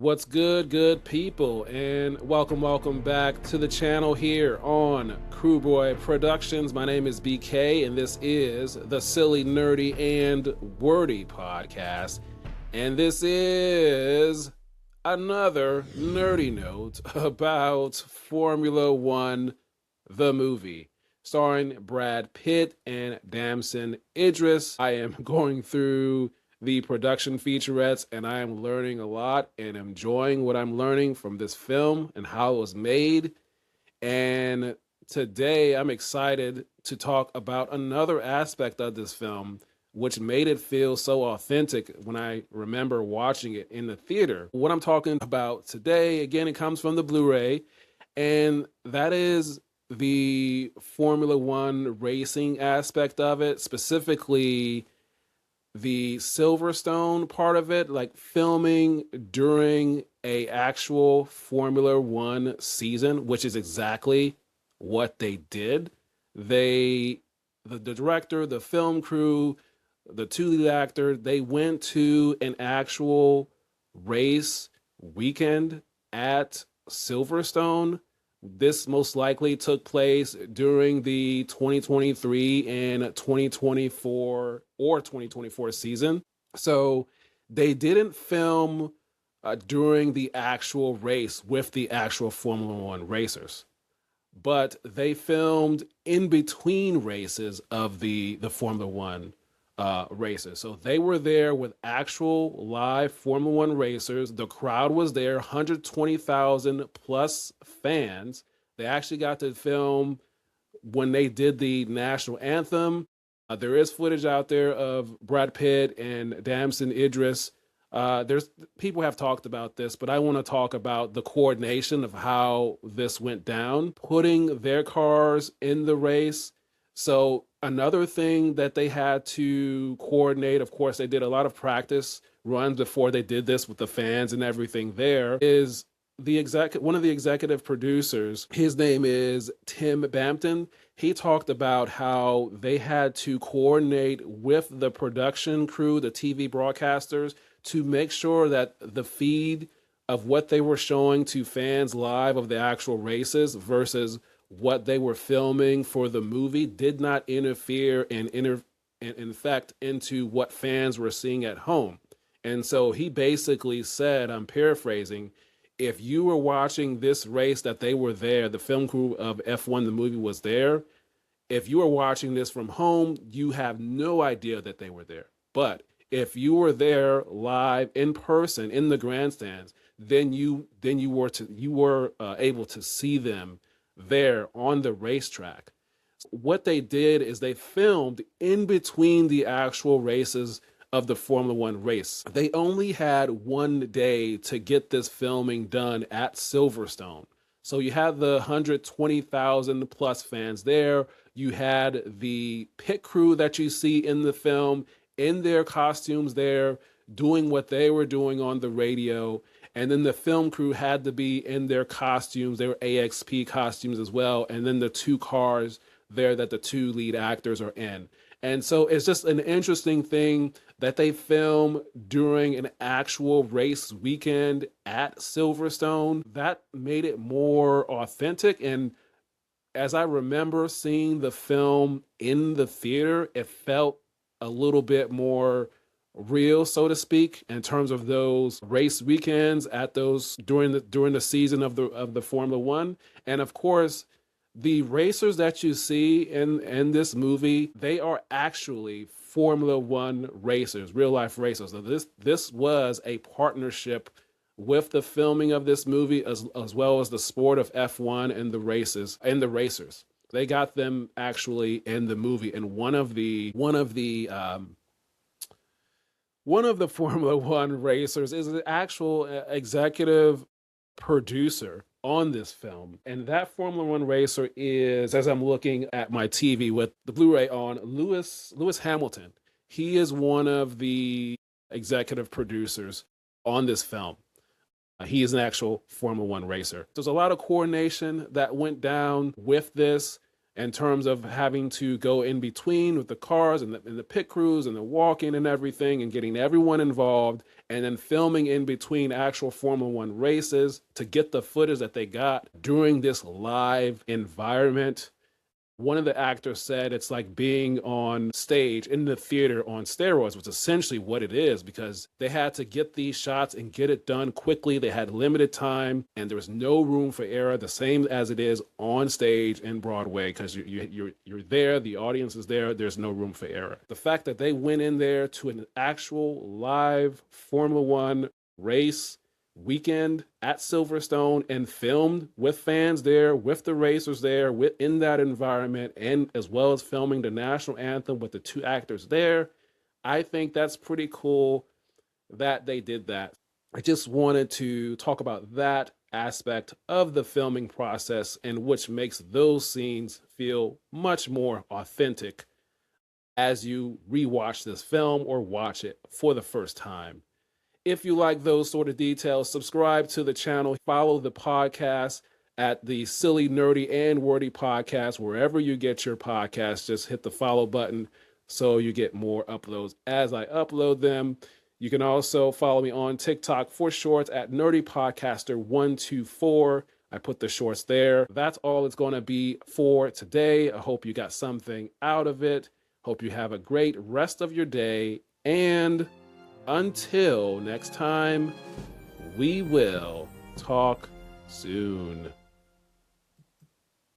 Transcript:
What's good people, and welcome back to the channel here on Crewboy Productions. My name is BK, and this is the Silly, Nerdy, and Wordy podcast. And this is another nerdy note about Formula One, the movie, starring Brad Pitt and Damson Idris. I am going through the production featurettes, and I am learning a lot and enjoying what I'm learning from this film and how it was made. And today I'm excited to talk about another aspect of this film, which made it feel so authentic when I remember watching it in the theater. What I'm talking about today, again, it comes from the Blu-ray, and that is the Formula One racing aspect of it, specifically the Silverstone part of it, like filming during a actual Formula One season, which is exactly what they did. The director, the film crew, the two lead actors, they went to an actual race weekend at Silverstone. This most likely took place during the 2023 and 2024 season. So they didn't film during the actual race with the actual Formula One racers, but they filmed in between races of the Formula One races. So they were there with actual live Formula One racers. The crowd was there, 120,000 plus fans. They actually got to film when they did the national anthem. There is footage out there of Brad Pitt and Damson Idris. There's people have talked about this, but I want to talk about the coordination of how this went down, putting their cars in the race. So another thing that they had to coordinate, of course, they did a lot of practice runs before they did this with the fans and everything there, is one of the executive producers. His name is Tim Bampton. He talked about how they had to coordinate with the production crew, the TV broadcasters, to make sure that the feed of what they were showing to fans live of the actual races versus what they were filming for the movie did not interfere and infect into what fans were seeing at home. And so he basically said, I'm paraphrasing, if you were watching this race that they were there, the film crew of F1, the movie was there. If you were watching this from home, you have no idea that they were there. But if you were there live in person in the grandstands, then you were able to see them there on the racetrack. What they did is they filmed in between the actual races of the Formula One race. They only had one day to get this filming done at Silverstone. So you had the 120,000 plus fans there. You had the pit crew that you see in the film in their costumes there, doing what they were doing on the radio. And then the film crew had to be in their costumes. They were AXP costumes as well. And then the two cars there that the two lead actors are in. And so it's just an interesting thing that they film during an actual race weekend at Silverstone. That made it more authentic. And as I remember seeing the film in the theater, it felt a little bit more real, so to speak, in terms of those race weekends at those during the season of the Formula One. And of course, the racers that you see in this movie, they are actually Formula One racers, real life racers. So this was a partnership with the filming of this movie as well as the sport of F1 and the races and the racers. They got them actually in the movie, and one of the Formula One racers is an actual executive producer on this film. And that Formula One racer is, as I'm looking at my TV with the Blu-ray on, Lewis Hamilton. He is one of the executive producers on this film. He is an actual Formula One racer. There's a lot of coordination that went down with this. in terms of having to go in between with the cars and the pit crews and the walking and everything and getting everyone involved and then filming in between actual Formula One races to get the footage that they got during this live environment. One of the actors said it's like being on stage in the theater on steroids, which is essentially what it is, because they had to get these shots and get it done quickly. They had limited time and there was no room for error, the same as it is on stage in Broadway, because you're there, the audience is there, there's no room for error. The fact that they went in there to an actual live Formula One race weekend at Silverstone and filmed with fans there, with the racers there, in that environment, and as well as filming the national anthem with the two actors there. I think that's pretty cool that they did that. I just wanted to talk about that aspect of the filming process, and which makes those scenes feel much more authentic as you rewatch this film or watch it for the first time. If you like those sort of details, subscribe to the channel, follow the podcast at the Silly, Nerdy, and Wordy Podcast, wherever you get your podcasts. Just hit the follow button so you get more uploads as I upload them. You can also follow me on TikTok for shorts at Nerdy Podcaster 124. I put the shorts there. That's all it's going to be for today. I hope you got something out of it. Hope you have a great rest of your day, and until next time, we will talk soon.